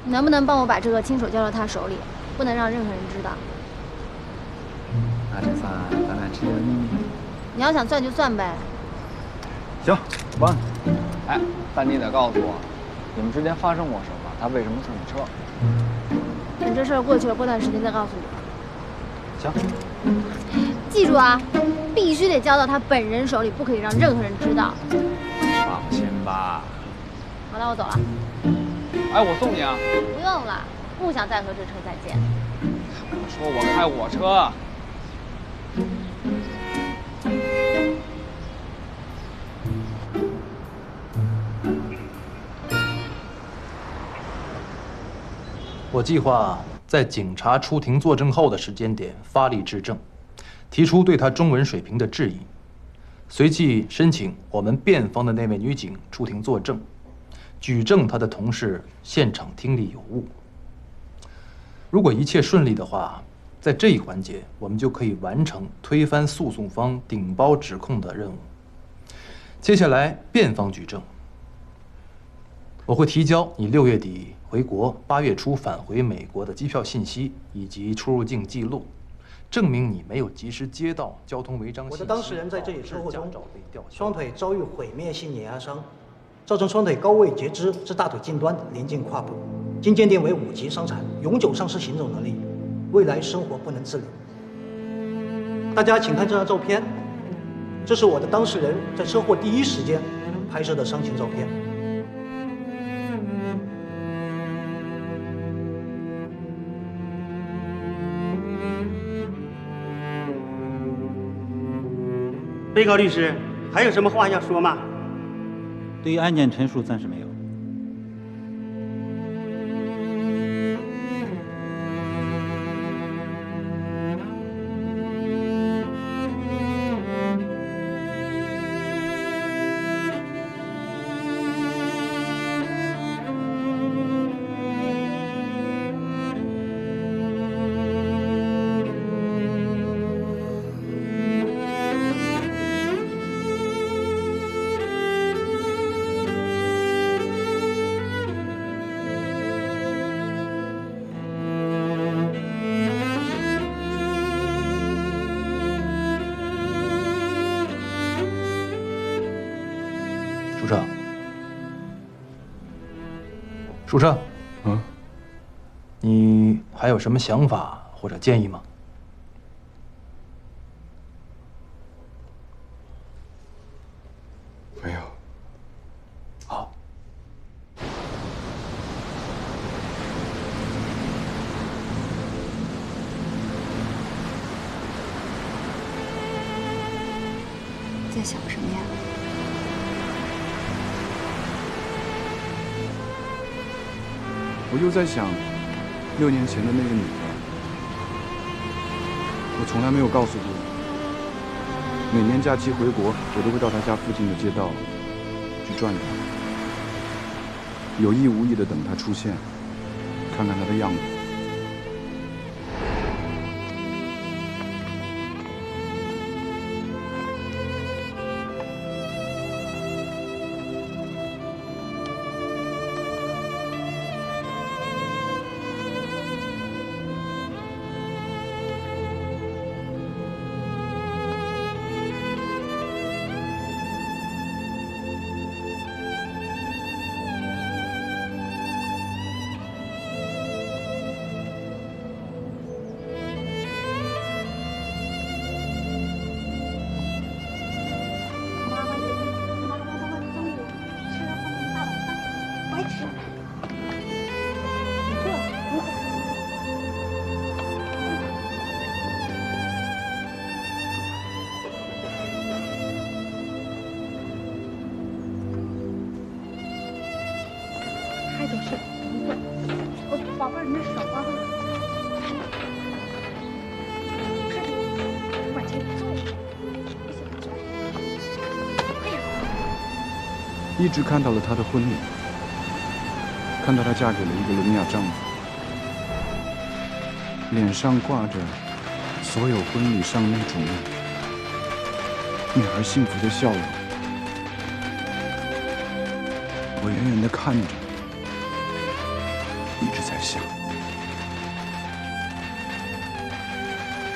你能不能帮我把这个亲手交到他手里，不能让任何人知道？那这饭咱俩吃。你要想算就算呗。行，我帮你。哎，但你得告诉我，你们之间发生过什么？他为什么送你车？等这事儿过去了，过段时间再告诉你。行。记住啊，必须得交到他本人手里，不可以让任何人知道。放心吧。好了，我走了。哎，我送你啊。不用了，不想再和这车再见。我说我开我车。我计划在警察出庭作证后的时间点发力质证，提出对他中文水平的质疑，随即申请我们辩方的那位女警出庭作证，举证她的同事现场听力有误。如果一切顺利的话，在这一环节我们就可以完成推翻诉讼方顶包指控的任务。接下来辩方举证，我会提交你6月底回国、8月初返回美国的机票信息以及出入境记录，证明你没有及时接到交通违章信息。我的当事人在这起车祸中，双腿遭遇毁灭性碾压伤，造成双腿高位截肢至大腿近端临近胯部，经鉴定为5级伤残，永久丧失行走能力，未来生活不能自理。大家请看这张照片，这是我的当事人在车祸第一时间拍摄的伤情照片。被告律师，还有什么话要说吗？对于案件陈述，暂时没有。书生，书生，你还有什么想法或者建议吗？没有。好。在想什么呀？我又在想6年前的那个女的，我从来没有告诉过你。每年假期回国，我都会到她家附近的街道去转转，有意无意的等她出现，看看她的样子。还得是宝贝儿，你的手啊，往前坐，一直看到了她的婚礼，看到她嫁给了一个聋哑丈夫，脸上挂着所有婚礼上那种女孩幸福的笑容。我远远地看着，一直在想，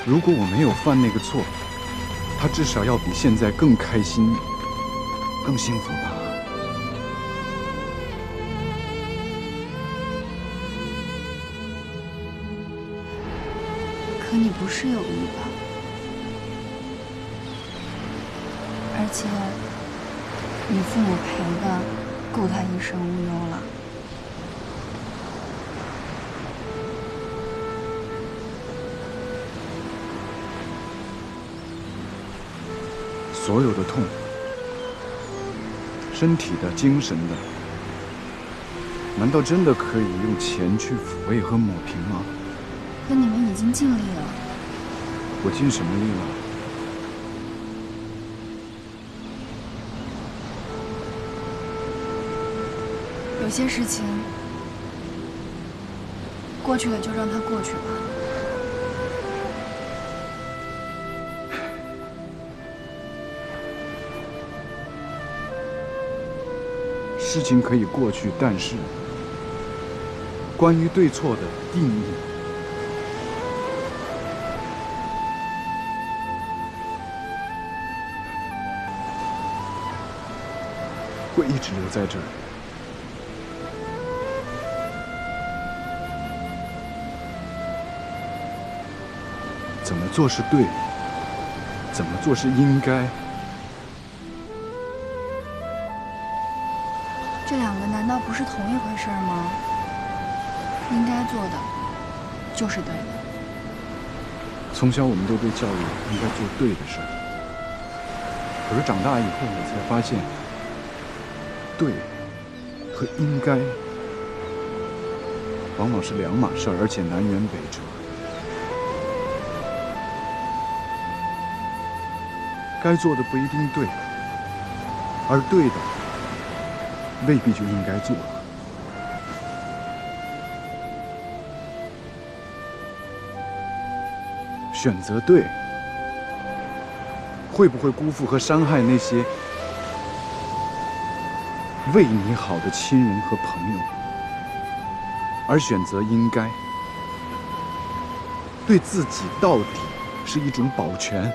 如果我没有犯那个错，他至少要比现在更开心、更幸福吧。可你不是有意吧？而且，你父母赔的够他一生无忧了。所有的痛，身体的、精神的，难道真的可以用钱去抚慰和抹平吗？可你们已经尽力了。我尽什么力了？有些事情，过去了就让它过去吧。事情可以过去，但是关于对错的定义，会一直留在这儿。怎么做是对，怎么做是应该。这两个难道不是同一回事吗？应该做的就是对的。从小我们都被教育应该做对的事儿，可是长大以后我才发现，对和应该往往是两码事儿，而且南辕北辙。该做的不一定对，而对的未必就应该做。选择对，会不会辜负和伤害那些为你好的亲人和朋友？而选择应该，对自己到底是一种保全，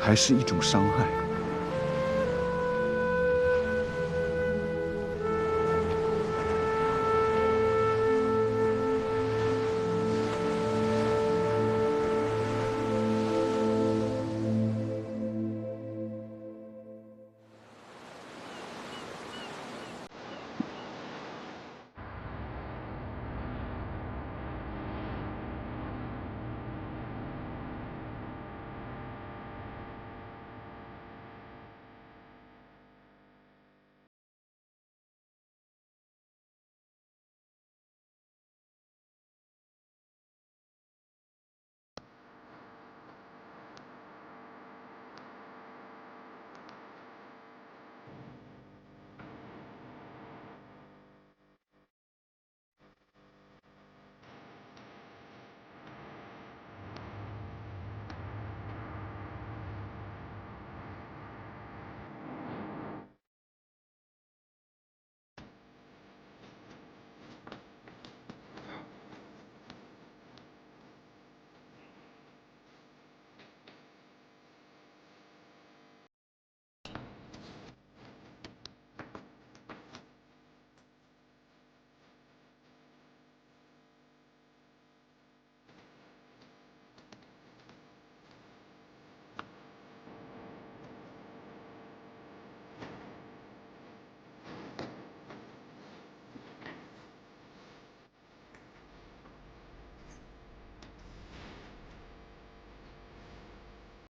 还是一种伤害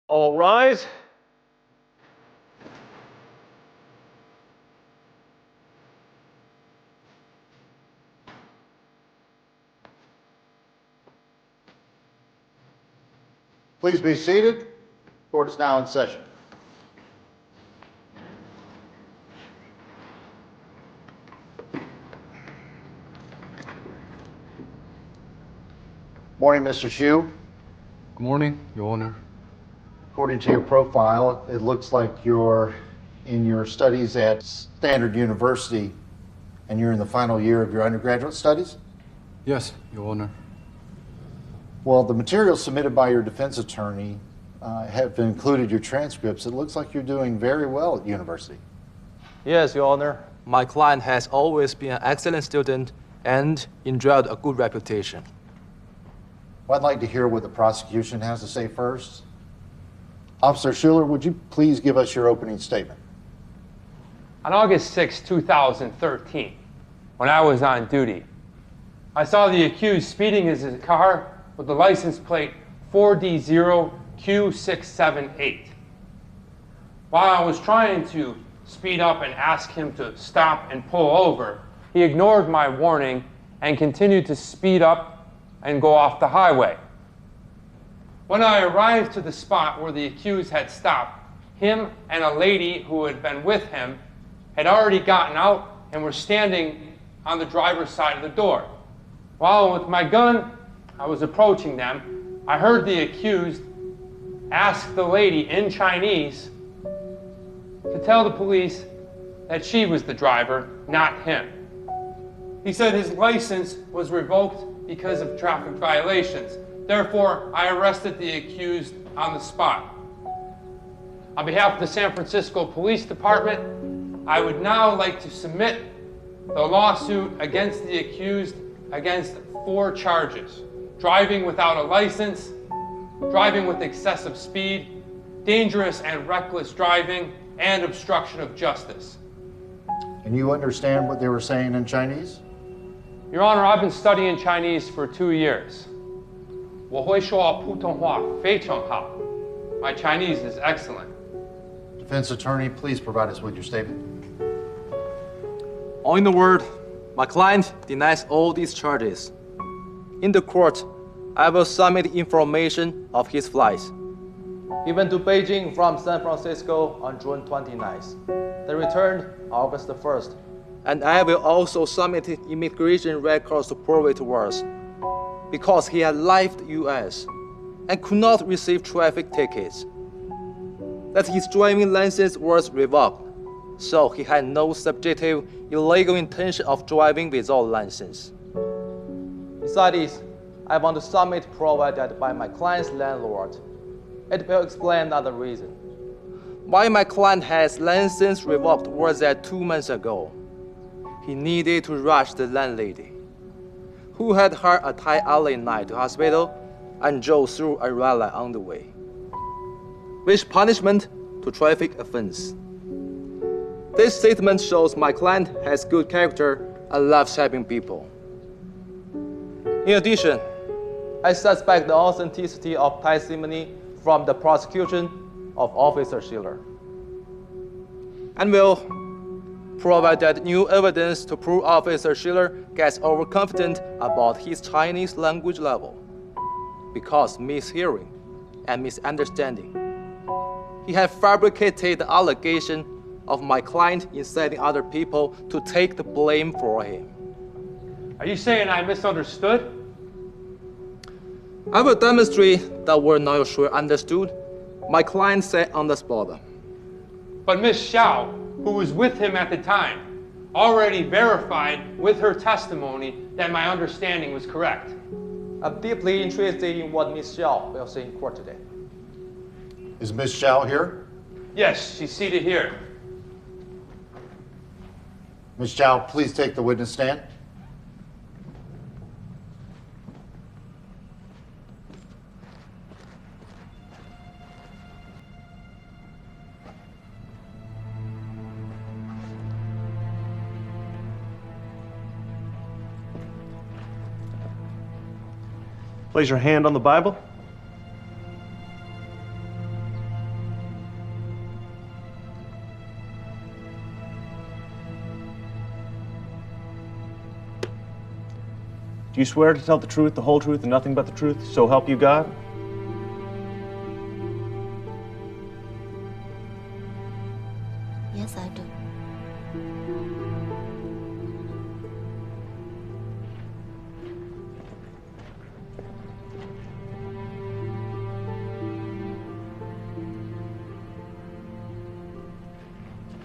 ？All rise. Please be seated. Court is now in session. Morning, Mr. Hsu. Good morning, Your Honor. According to your profile, it looks like you're in your studies at Standard University And you're in the final year of your undergraduate studies? Yes, Your Honor. Well, the materials submitted by your defense attorney have included your transcripts. It looks like you're doing very well at university. Yes, Your Honor. My client has always been an excellent student and enjoyed a good reputation. Well, I'd like to hear what the prosecution has to say first. Officer Schuler, would you please give us your opening statement? On August 6, 2013, when I was on duty, I saw the accused speeding in his car with the license plate 4D0Q678. While I was trying to speed up and ask him to stop and pull over, he ignored my warning and continued to speed up and go off the highway. When I arrived to the spot where the accused had stopped, him and a lady who had been with him had already gotten out and were standing on the driver's side of the door. While with my gun, I was approaching them, I heard the accused ask the lady in Chinese to tell the police that she was the driver, not him. He said his license was revoked because of traffic violations. Therefore, I arrested the accused on the spot. On behalf of the San Francisco Police Department, I would now like to submit the lawsuit against the accused against 4 charges: driving without a license, driving with excessive speed, dangerous and reckless driving, and obstruction of justice. And you understand what they were saying in Chinese? Your Honor, I've been studying Chinese for 2 years. 我会说普通话非常好. My Chinese is excellent. Defense attorney, please provide us with your statement. All in the word, my client denies all these charges. In the court, I will submit information of his flights. He went to Beijing from San Francisco on June 29th. They returned August 1st. And I will also submit immigration records to prove it was, because he had left the US and could not receive traffic tickets. That his driving license was revoked, so he had no subjective illegal intention of driving without license. Besides this, I want to submit provided by my client's landlord. It will explain another reason. Why my client has license revoked was that 2 months ago, he needed to rush the landlady, who had had a Thai airline night to hospital and drove through a red light on the way, which punishment to traffic offense. This statement shows my client has good character and loves helping people. In addition, I suspect the authenticity of testimony from the prosecution of Officer Schiller, and will provide that new evidence to prove Officer Schiller gets overconfident about his Chinese language level because mishearing and misunderstanding. He had fabricated the allegation of my client inciting other people to take the blame for him. Are you saying I misunderstood? I will demonstrate that word not sure understood. My client said on the spot. But Miss Xiao, who was with him at the time, already verified with her testimony that my understanding was correct. I'm deeply interested in what Miss Xiao will say in court today. Is Miss Xiao here? Yes, she's seated here. Miss Xiao, please take the witness stand. Place your hand on the Bible. Do you swear to tell the truth, the whole truth, and nothing but the truth, so help you God? Yes, I do.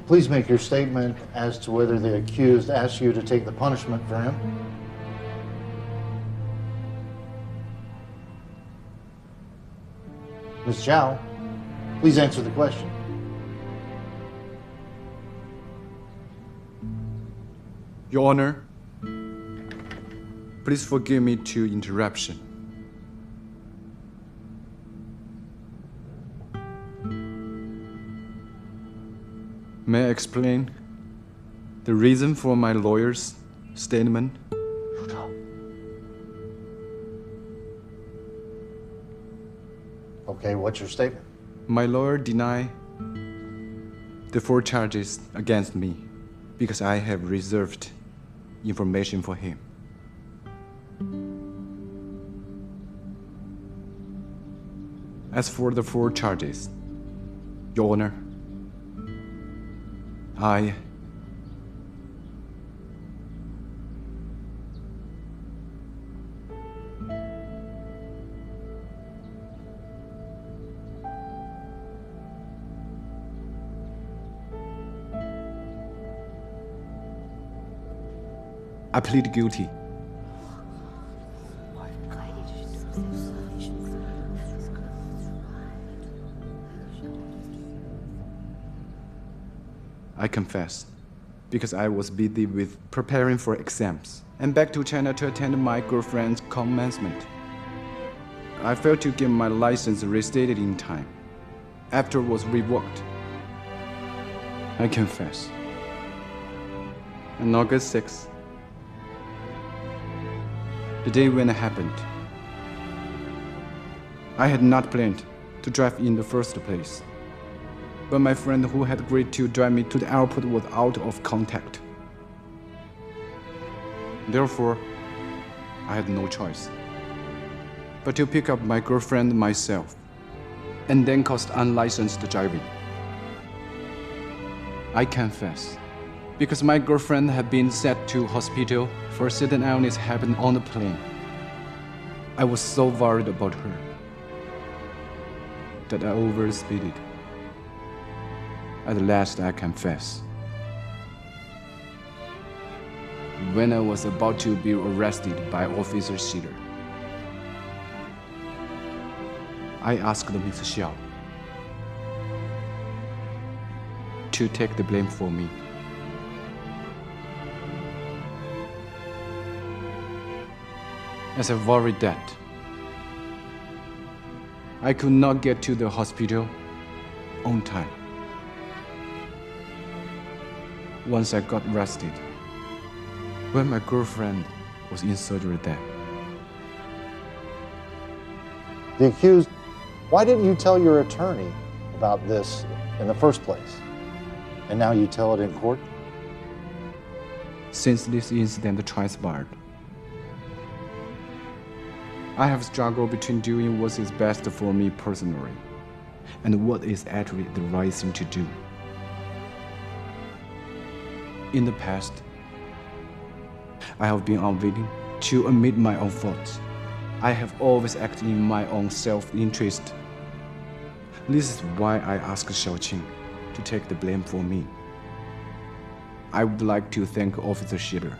please make your statement as to whether the accused asked you to take the punishment for him. Ms. Zhao, please answer the question. Your Honor, please forgive me to interruption. May I explain the reason for my lawyer's statement? Okay, what's your statement? My lawyer denied the 4 charges against me because I have reserved information for him. As for the 4 charges, Your Honor, I plead guilty. I confess, because I was busy with preparing for exams and back to China to attend my girlfriend's commencement. I failed to get my license restated in time. After it was revoked. I confess. On August 6th, the day when it happened, I had not planned to drive in the first place. But my friend who had agreed to drive me to the airport was out of contact. Therefore, I had no choice but to pick up my girlfriend myself and then cost unlicensed driving. I confess, because my girlfriend had been sent to hospital for a sudden illness happened on the plane. I was so worried about her that I overspeeded. At last, I confess. When I was about to be arrested by Officer Schiller, I asked Ms. Xiao to take the blame for me. As I worried that I could not get to the hospital on time. Once I got arrested, when my girlfriend was in surgery there. The accused, why didn't you tell your attorney about this in the first place? And now you tell it in court? Since this incident transpired, I have struggled between doing what is best for me personally and what is actually the right thing to do. In the past, I have been unwilling to admit my own faults. I have always acted in my own self-interest. This is why I asked Xiaoqing to take the blame for me. I would like to thank Officer Schiller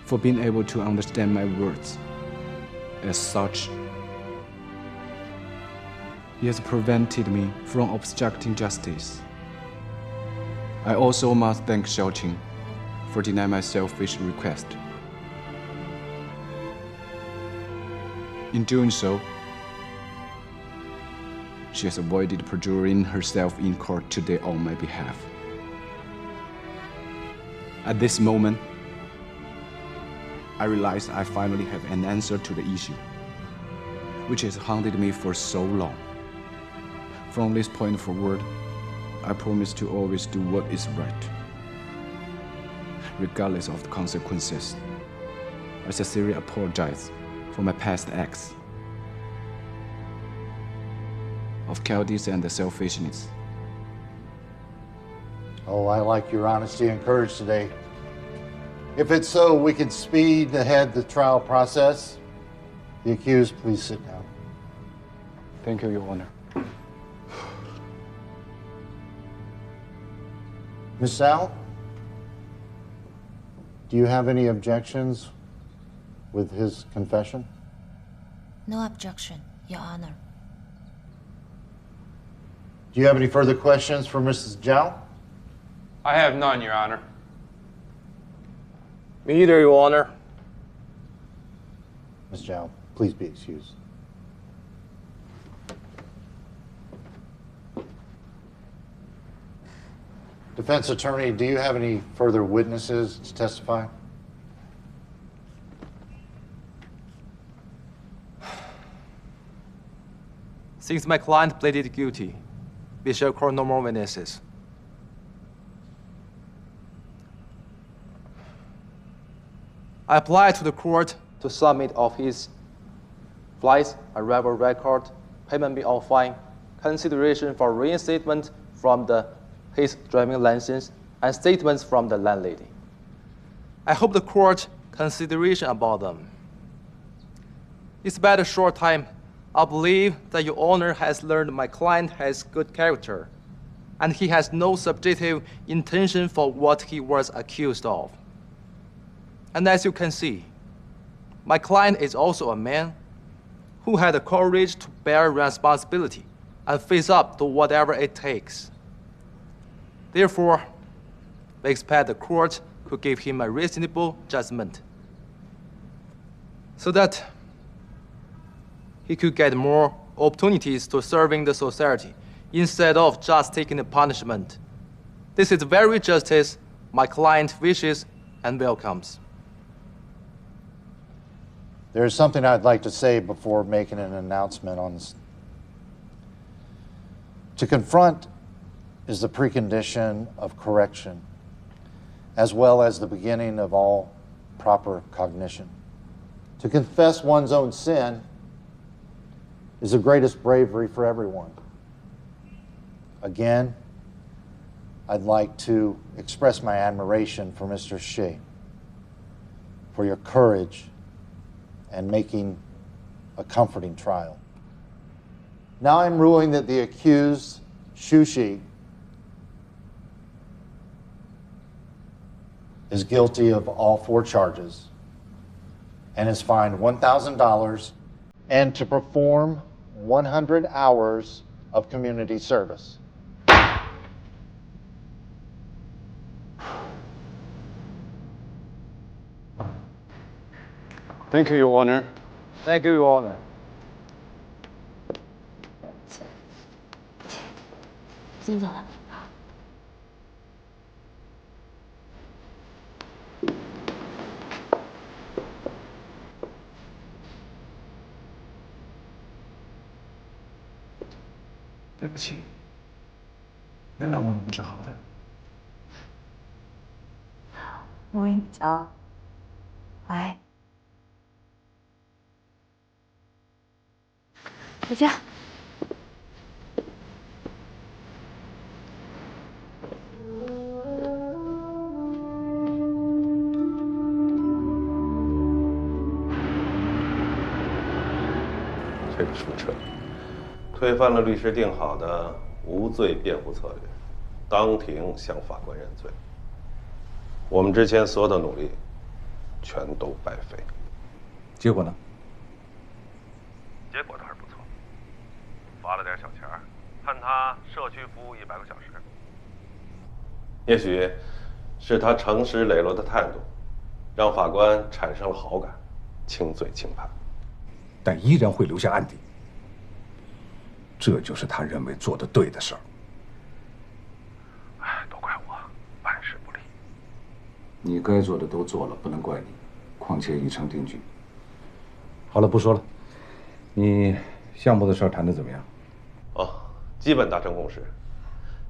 for being able to understand my words. As such, he has prevented me from obstructing justice. I also must thank Xiaoqing for denying my selfish request. In doing so, she has avoided perjuring herself in court today on my behalf. At this moment, I realize I finally have an answer to the issue, which has haunted me for so long. From this point forward, I promise to always do what is right, regardless of the consequences. I sincerely apologize for my past acts of cowardice and selfishness. Oh, I like your honesty and courage today. If it's so, we can speed ahead the trial process. The accused, please sit down. Thank you, Your Honor. Miss Sal, do you have any objections with his confession? No objection, Your Honor. Do you have any further questions for Mrs. Zhao? I have none, Your Honor. Me either, Your Honor. Ms. Zhao, please be excused. Defense attorney, do you have any further witnesses to testify? Since my client pleaded guilty, we shall call no more witnesses. I apply to the court to submit of his flights, arrival record, payment of fine, consideration for reinstatement from his driving license, and statements from the landlady. I hope the court consideration about them. Despite a short time, I believe that Your Honor has learned my client has good character, and he has no subjective intention for what he was accused of. And as you can see, my client is also a man who had the courage to bear responsibility and face up to whatever it takes. Therefore, we expect the court could give him a reasonable judgment so that he could get more opportunities to serving the society instead of just taking the punishment. This is the very justice my client wishes and welcomes. There's something I'd like to say before making an announcement on this. To confront is the precondition of correction, as well as the beginning of all proper cognition. To confess one's own sin is the greatest bravery for everyone. Again, I'd like to express my admiration for Mr. Shi, for your courage and making a comforting trial. Now I'm ruling that the accused, Xu Shi, is guilty of all 4 charges and is fined $1,000 and to perform 100 hours of community service. Thank you, Your Honor. Thank you, Your Honor. 先走了。对不起，原谅我们不是好的。我跟你讲，来，回家。这个书彻推翻了律师定好的无罪辩护策略，当庭向法官认罪。我们之前所有的努力，全都白费。结果呢？结果倒是不错，罚了点小钱儿，判他社区服务100个小时。也许是他诚实磊落的态度，让法官产生了好感，轻罪轻判。但依然会留下案底。这就是他认为做的对的事儿。哎，都怪我办事不力。你该做的都做了，不能怪你。况且已成定局。好了，不说了。你项目的事儿谈得怎么样？哦，基本达成共识。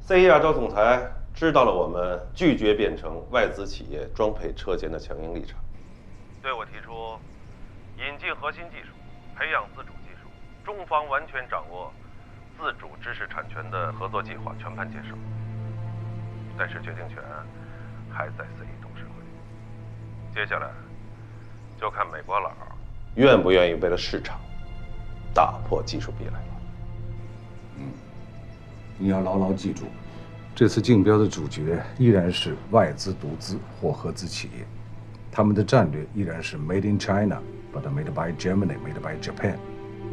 CE亚洲总裁知道了我们拒绝变成外资企业装配车间的强硬立场，对我提出引进核心技术，培养自主技术，中方完全掌握自主知识产权的合作计划全盘接受，但是决定权还在 CE 董事会。接下来就看美国佬愿不愿意为了市场打破技术壁垒了。你要牢牢记住，这次竞标的主角依然是外资独资或合资企业，他们的战略依然是 Made in China，but made by Germany，made by Japan。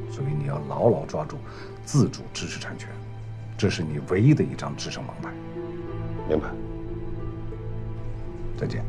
所以你要牢牢抓住自主知识产权，这是你唯一的一张制胜王牌。明白。再见。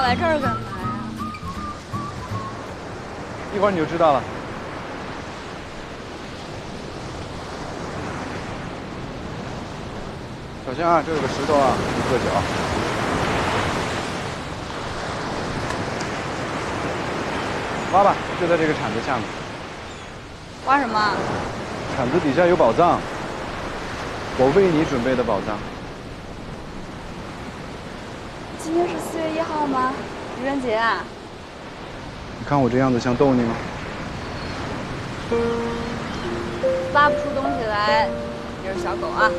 来这儿干嘛呀？一会儿你就知道了。小心啊，这有个石头啊，你硌脚。挖吧，就在这个铲子下面。挖什么？铲子底下有宝藏，我为你准备的宝藏。今天是4月1号吗？愚人节啊！你看我这样子像逗你吗？挖不出东西来，你是小狗啊！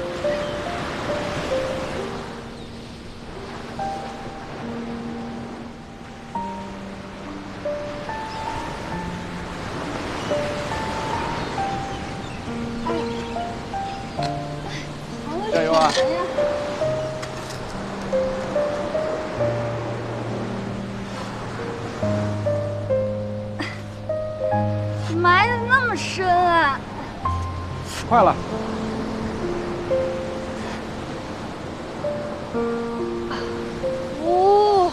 加油啊！埋的那么深啊！快了。哦。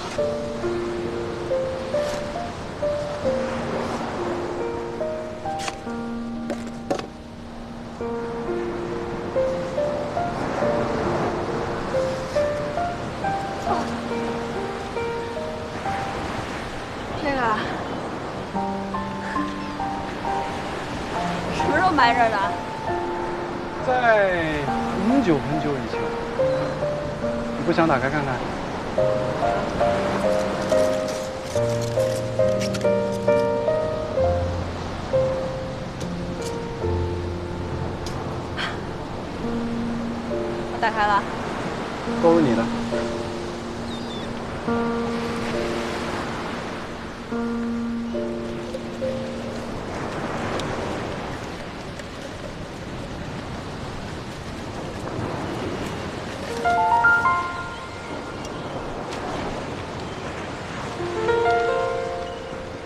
这个什么时候埋这儿的？在很久很久以前，你不想打开看看？我打开了。都是你的。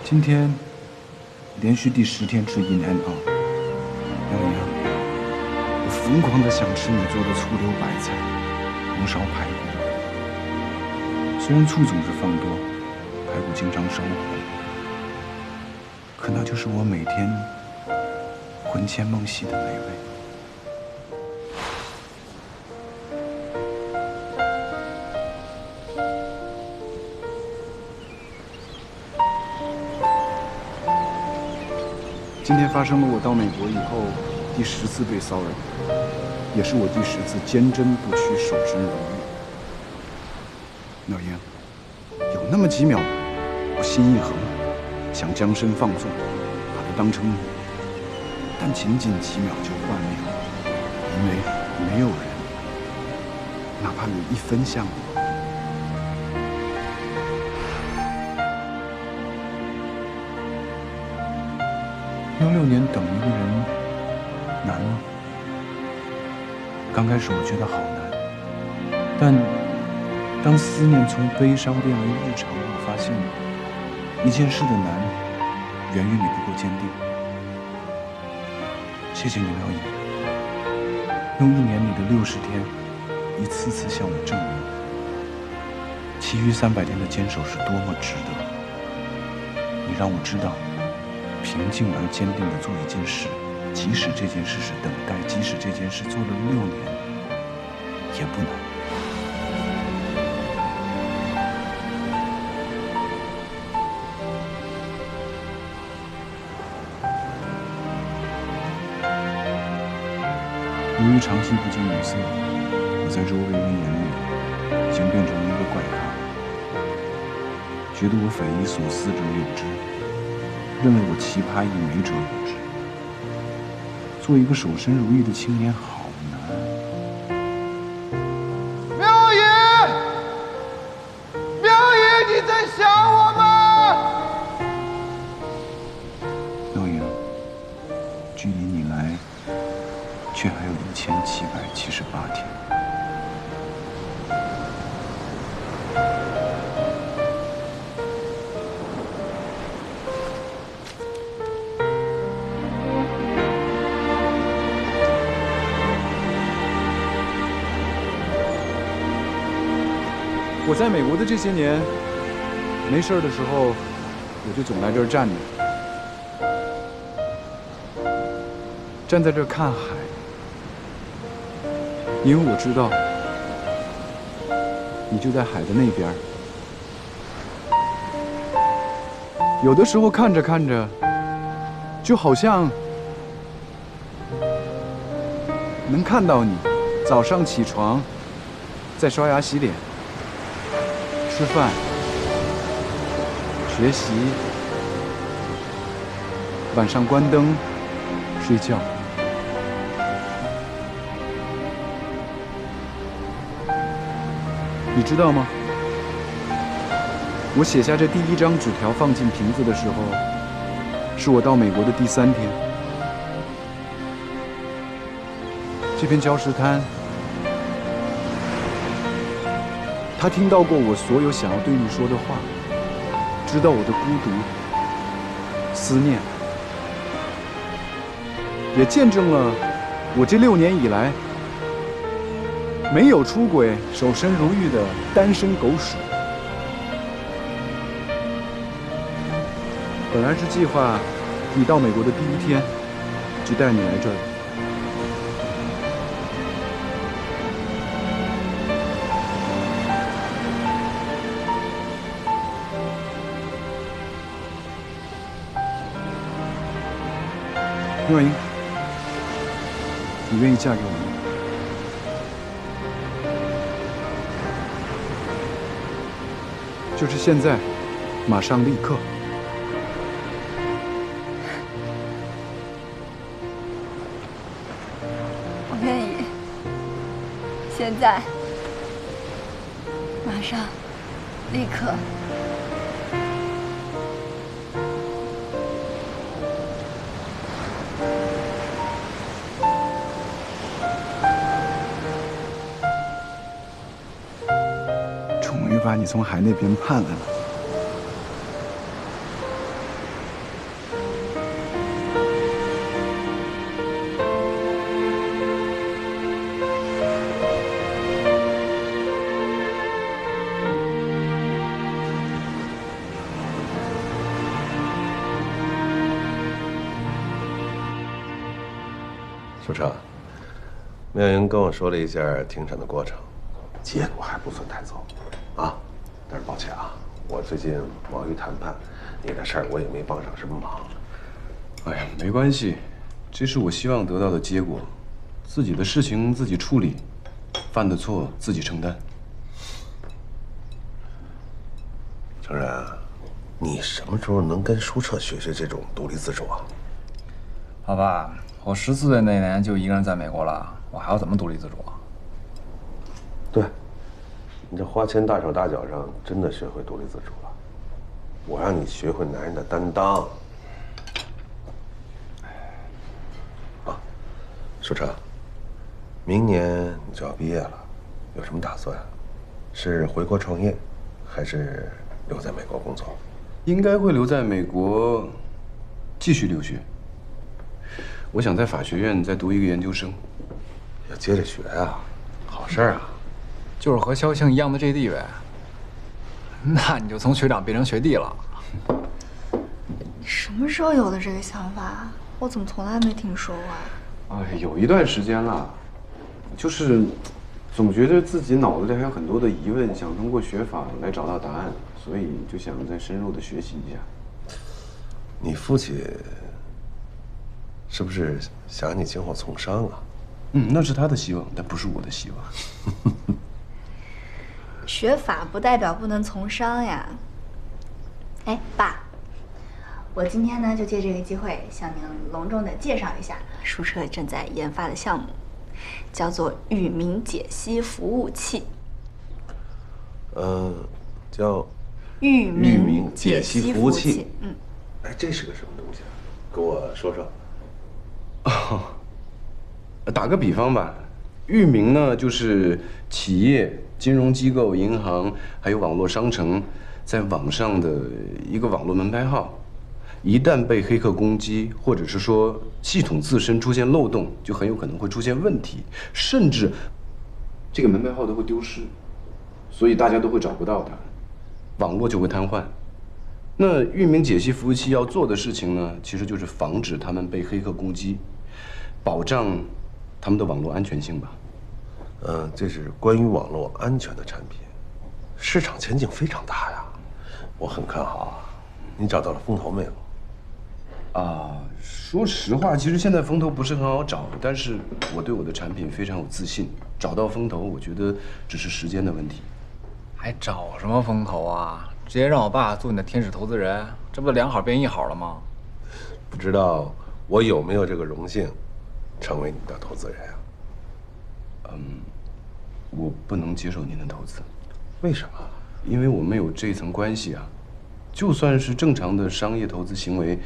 今天连续第10天吃 In and Out， 杨洋，我疯狂的想吃你做的醋溜白菜、红烧排骨。虽然醋总是放多，排骨经常烧红，可那就是我每天魂牵梦系的美味。今天发生了我到美国以后第10次被骚扰，也是我第10次坚贞不屈、守身如玉。老鹰，有那么几秒，我心一横，想将身放纵，把它当成你，但仅仅几秒就幻灭了，因为没有人，哪怕有1分像你。用6年等一个人难吗？刚开始我觉得好难，但当思念从悲伤变为日常，我发现一件事的难远远比不够坚定。谢谢你，廖颖，用1年里的60天，一次次向我证明，其余300天的坚守是多么值得。你让我知道。平静而坚定地做一件事，即使这件事是等待，即使这件事做了6年，也不难。由于长期不近女色，我在周围人眼里已经变成了一个怪咖，觉得我匪夷所思者有之，认为我奇葩异美者有之。做一个守身如玉的青年好难。苗爷，苗爷，你在想我吗？苗莹，距离你来却还有1778天。我在美国的这些年，没事的时候，我就总来这儿站着，站在这儿看海，因为我知道你就在海的那边。有的时候看着看着，就好像能看到你早上起床，在刷牙洗脸。吃饭、学习，晚上关灯、睡觉。你知道吗？我写下这第一张纸条放进瓶子的时候，是我到美国的第3天。这片礁石滩。他听到过我所有想要对你说的话，知道我的孤独、思念，也见证了我这6年以来没有出轨、守身如玉的单身狗屎。本来是计划你到美国的第1天就带你来这儿。若英，你愿意嫁给我吗？就是现在，马上立刻。我愿意。现在，马上，立刻。把你从海那边盼来了。署长，苗莹跟我说了一下庭审的过程，结果还不算太糟。啊，但是抱歉啊，我最近忙于谈判，你的事儿我也没帮上什么忙。哎呀，没关系，这是我希望得到的结果。自己的事情自己处理，犯的错自己承担。程然，你什么时候能跟舒澈学学这种独立自主啊？好吧，我14岁那年就一个人在美国了，我还要怎么独立自主啊？对。你这花钱大手大脚上，真的学会独立自主了。我让你学会男人的担当。啊，舒澈，明年你就要毕业了，有什么打算？是回国创业，还是留在美国工作？应该会留在美国，继续留学。我想在法学院再读一个研究生。要接着学啊，好事啊。就是和肖庆一样的这地位，那你就从学长变成学弟了。你什么时候有的这个想法？我怎么从来没听说过啊？哎，有一段时间了，就是总觉得自己脑子里还有很多的疑问，想通过学法来找到答案，所以就想再深入的学习一下。你父亲是不是想让你今后从商啊？那是他的希望，但不是我的希望。学法不代表不能从商呀。哎，爸，我今天呢就借这个机会向您隆重的介绍一下书社正在研发的项目，叫做域名解析服务器。叫域名解析服务器。哎，这是个什么东西啊？跟我说说。打个比方吧，域名呢就是企业、金融机构、银行还有网络商城在网上的一个网络门牌号，一旦被黑客攻击，或者是说系统自身出现漏洞，就很有可能会出现问题，甚至这个门牌号都会丢失，所以大家都会找不到它，网络就会瘫痪。那域名解析服务器要做的事情呢，其实就是防止他们被黑客攻击，保障他们的网络安全性吧。这是关于网络安全的产品，市场前景非常大呀，我很看好啊。你找到了风投没有？说实话，其实现在风投不是很好找，但是我对我的产品非常有自信，找到风投，我觉得只是时间的问题。还找什么风投啊？直接让我爸做你的天使投资人，这不就两好变一好了吗？不知道我有没有这个荣幸，成为你的投资人啊？我不能接受您的投资。为什么？因为我们有这层关系啊。就算是正常的商业投资行为，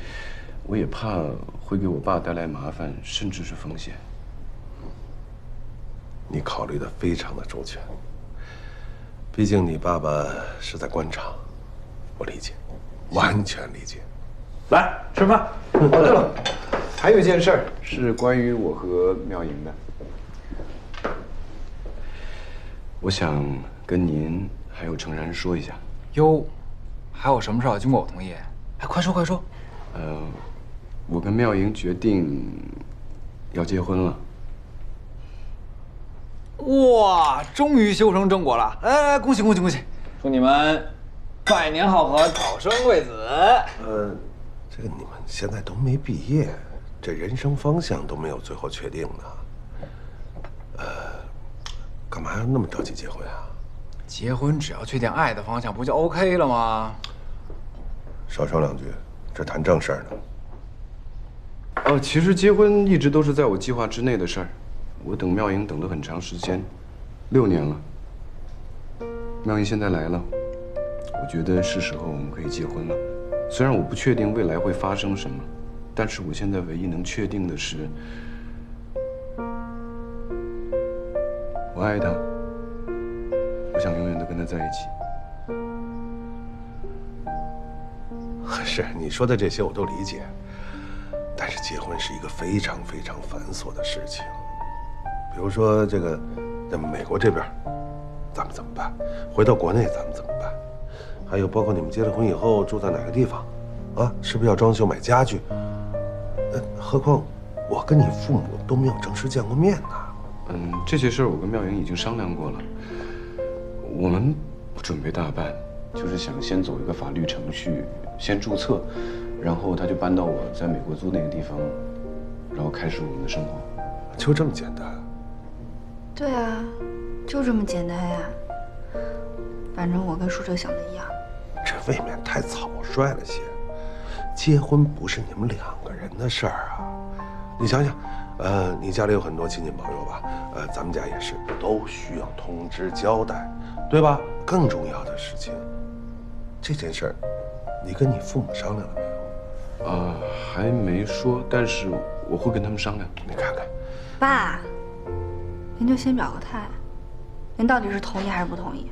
我也怕会给我爸带来麻烦，甚至是风险。你考虑的非常的周全，毕竟你爸爸是在官场，我理解，完全理解。来吃饭。哦，对了，还有一件事儿是关于我和妙莹的，我想跟您还有程然说一下。哟，还有什么事要经过我同意？哎，快说快说。我跟妙莹决定要结婚了。哇，终于修成正果了！来，恭喜恭喜恭喜！祝你们百年好合，早生贵子。这个你们现在都没毕业，这人生方向都没有最后确定呢。干嘛要那么着急结婚啊？结婚只要确定爱的方向，不就 OK 了吗？少说两句，这谈正事儿呢。其实结婚一直都是在我计划之内的事儿。我等妙莹等了很长时间，6年了。妙莹现在来了，我觉得是时候我们可以结婚了。虽然我不确定未来会发生什么，但是我现在唯一能确定的是，我爱她，我想永远的跟她在一起。是你说的这些我都理解，但是结婚是一个非常非常繁琐的事情。比如说这个，在美国这边，咱们怎么办？回到国内咱们怎么办？还有包括你们结了婚以后住在哪个地方，啊，是不是要装修买家具？何况我跟你父母都没有正式见过面呢。这些事儿我跟妙莹已经商量过了，我们不准备大办，就是想先走一个法律程序，先注册，然后他就搬到我在美国租那个地方，然后开始我们的生活，就这么简单。对啊，就这么简单呀。反正我跟舒哲想的一样。这未免太草率了些。结婚不是你们2个人的事儿啊。你想想，你家里有很多亲戚朋友吧？咱们家也是，都需要通知交代，对吧？更重要的事情，这件事儿，你跟你父母商量了没有？还没说，但是我会跟他们商量。你看看，爸，您就先表个态，您到底是同意还是不同意？